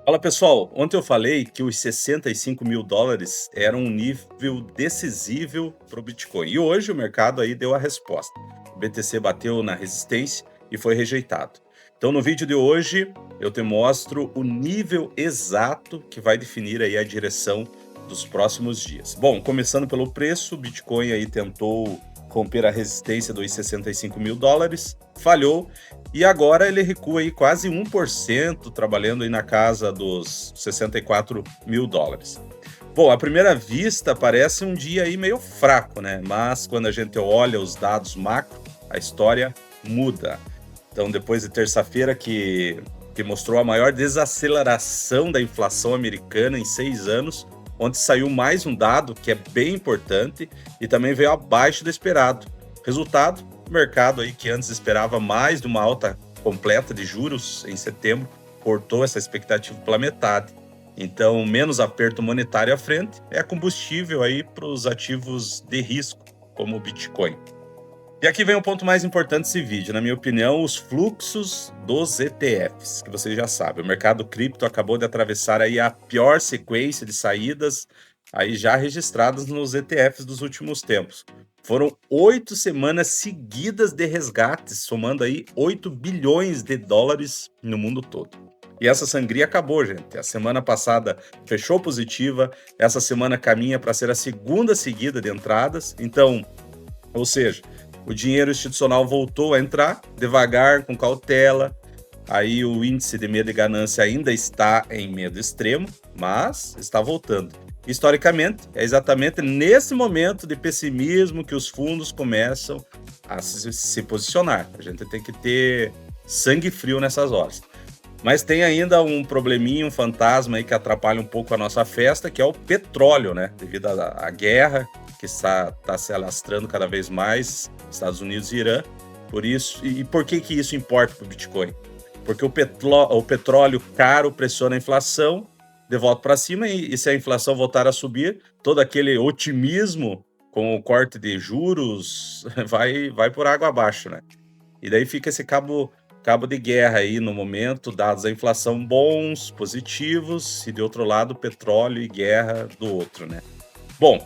Fala pessoal, ontem eu falei que os 65 mil dólares eram um nível decisivo para o Bitcoin. E hoje o mercado aí deu a resposta. O BTC bateu na resistência e foi rejeitado. Então no vídeo de hoje eu te mostro o nível exato que vai definir aí a direção dos próximos dias. Bom, começando pelo preço, o Bitcoin aí tentou romper a resistência dos 65 mil dólares, falhou e agora ele recua aí quase 1%, trabalhando aí na casa dos 64 mil dólares. Bom, à primeira vista parece um dia aí meio fraco, né? Mas quando a gente olha os dados macro, a história muda. Então, depois de terça-feira que mostrou a maior desaceleração da inflação americana em 6 anos, onde saiu mais um dado que é bem importante e também veio abaixo do esperado. Resultado, o mercado aí que antes esperava mais de uma alta completa de juros em setembro, cortou essa expectativa pela metade. Então, menos aperto monetário à frente é combustível aí para os ativos de risco, como o Bitcoin. E aqui vem o ponto mais importante desse vídeo, na minha opinião, os fluxos dos ETFs, que vocês já sabem. O mercado cripto acabou de atravessar aí a pior sequência de saídas aí já registradas nos ETFs dos últimos tempos. Foram 8 semanas seguidas de resgates, somando aí 8 bilhões de dólares no mundo todo. E essa sangria acabou, gente. A semana passada fechou positiva, essa semana caminha para ser a segunda seguida de entradas. Então, ou seja, o dinheiro institucional voltou a entrar, devagar, com cautela. Aí o índice de medo e ganância ainda está em medo extremo, mas está voltando. Historicamente, é exatamente nesse momento de pessimismo que os fundos começam a se posicionar. A gente tem que ter sangue frio nessas horas. Mas tem ainda um probleminha, um fantasma aí que atrapalha um pouco a nossa festa, que é o petróleo, né? Devido à guerra que está se alastrando cada vez mais, Estados Unidos e Irã. Por isso, e por que isso importa para o Bitcoin? Porque o petróleo caro pressiona a inflação, de volta para cima, e se a inflação voltar a subir, todo aquele otimismo com o corte de juros vai por água abaixo, né? E daí fica esse cabo de guerra aí no momento, dados a inflação bons, positivos, e de outro lado, petróleo e guerra do outro, né? Bom,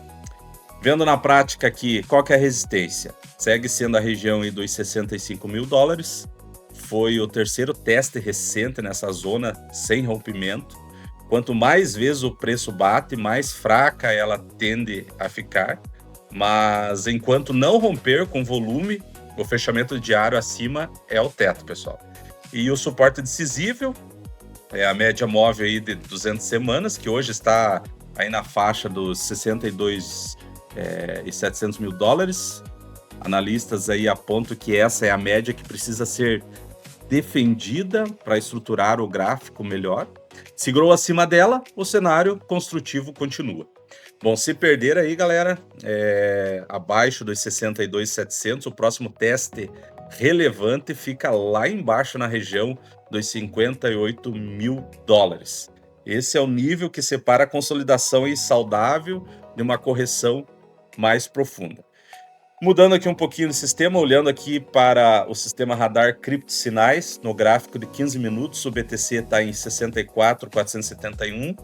vendo na prática aqui, qual que é a resistência? Segue sendo a região aí dos 65 mil dólares, foi o terceiro teste recente nessa zona sem rompimento. Quanto mais vezes o preço bate, mais fraca ela tende a ficar, mas enquanto não romper com volume, o fechamento diário acima é o teto, pessoal. E o suporte decisivo é a média móvel aí de 200 semanas, que hoje está aí na faixa dos 62 e 700 mil dólares. Analistas aí apontam que essa é a média que precisa ser defendida para estruturar o gráfico melhor. Segurou acima dela, o cenário construtivo continua. Bom, se perder aí, galera, abaixo dos 62.700, o próximo teste relevante fica lá embaixo na região dos 58 mil dólares. Esse é o nível que separa a consolidação saudável de uma correção mais profunda. Mudando aqui um pouquinho de sistema, olhando aqui para o sistema radar cripto sinais, no gráfico de 15 minutos, o BTC está em 64.471,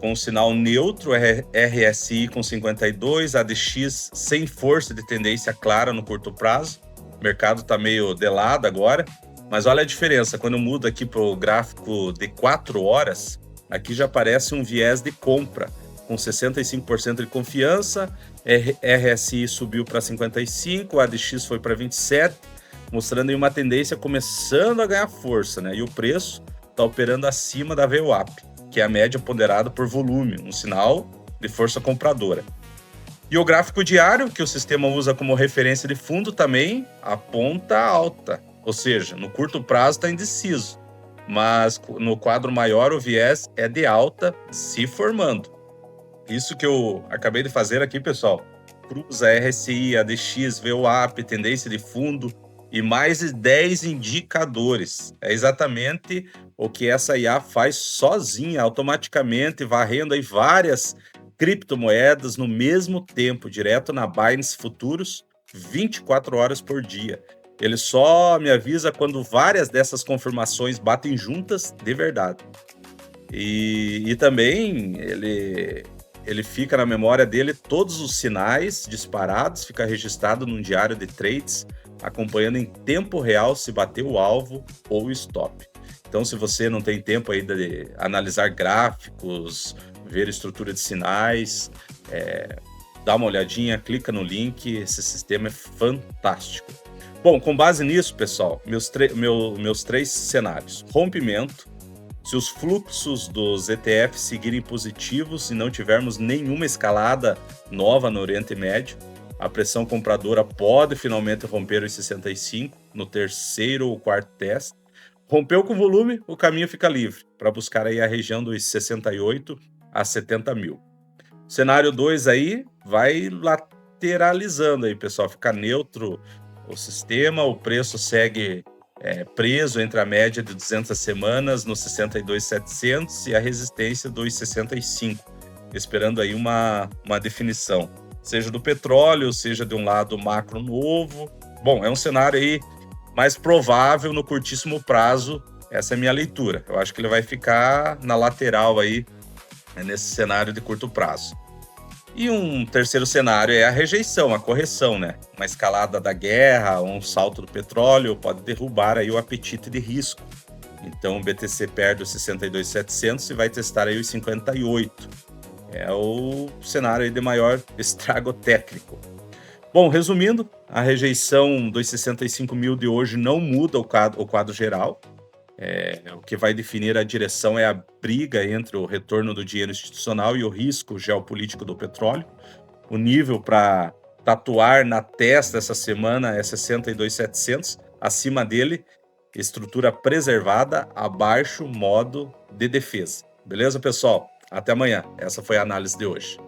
com o sinal neutro, RSI com 52, ADX sem força de tendência clara no curto prazo. O mercado está meio de lado agora, mas olha a diferença, quando eu mudo aqui para o gráfico de 4 horas, aqui já aparece um viés de compra, com 65% de confiança, RSI subiu para 55, a ADX foi para 27, mostrando aí uma tendência começando a ganhar força, né? E o preço está operando acima da VWAP, que é a média ponderada por volume, um sinal de força compradora. E o gráfico diário, que o sistema usa como referência de fundo, também aponta alta, ou seja, no curto prazo está indeciso, mas no quadro maior o viés é de alta se formando. Isso que eu acabei de fazer aqui, pessoal, cruza RSI, ADX, VWAP, tendência de fundo e mais de 10 indicadores. É exatamente o que essa IA faz sozinha, automaticamente, varrendo aí várias criptomoedas no mesmo tempo, direto na Binance Futuros, 24 horas por dia. Ele só me avisa quando várias dessas confirmações batem juntas de verdade. E também ele fica na memória dele todos os sinais disparados, fica registrado num diário de trades, acompanhando em tempo real se bateu o alvo ou o stop. Então, se você não tem tempo aí de analisar gráficos, ver estrutura de sinais, dá uma olhadinha, clica no link, esse sistema é fantástico. Bom, com base nisso, pessoal, meus 3 cenários. Rompimento, se os fluxos dos ETFs seguirem positivos e não tivermos nenhuma escalada nova no Oriente Médio, a pressão compradora pode finalmente romper os 65 no terceiro ou quarto teste. Rompeu com volume, o caminho fica livre para buscar aí a região dos 68 a 70 mil. Cenário 2 aí vai lateralizando aí, pessoal, fica neutro o sistema, o preço segue preso entre a média de 200 semanas nos 62.700 e a resistência dos 65, esperando aí uma definição, seja do petróleo, seja de um lado macro novo. Bom, é um cenário aí mais provável no curtíssimo prazo, essa é a minha leitura. Eu acho que ele vai ficar na lateral aí, nesse cenário de curto prazo. E um terceiro cenário é a rejeição, a correção, né? Uma escalada da guerra, um salto do petróleo pode derrubar aí o apetite de risco. Então o BTC perde os 62.700 e vai testar aí os 58. É o cenário aí de maior estrago técnico. Bom, resumindo, a rejeição dos 65 mil de hoje não muda o quadro geral. O que vai definir a direção é a briga entre o retorno do dinheiro institucional e o risco geopolítico do petróleo. O nível para tatuar na testa essa semana é 62.700. Acima dele, estrutura preservada, abaixo, modo de defesa. Beleza, pessoal? Até amanhã. Essa foi a análise de hoje.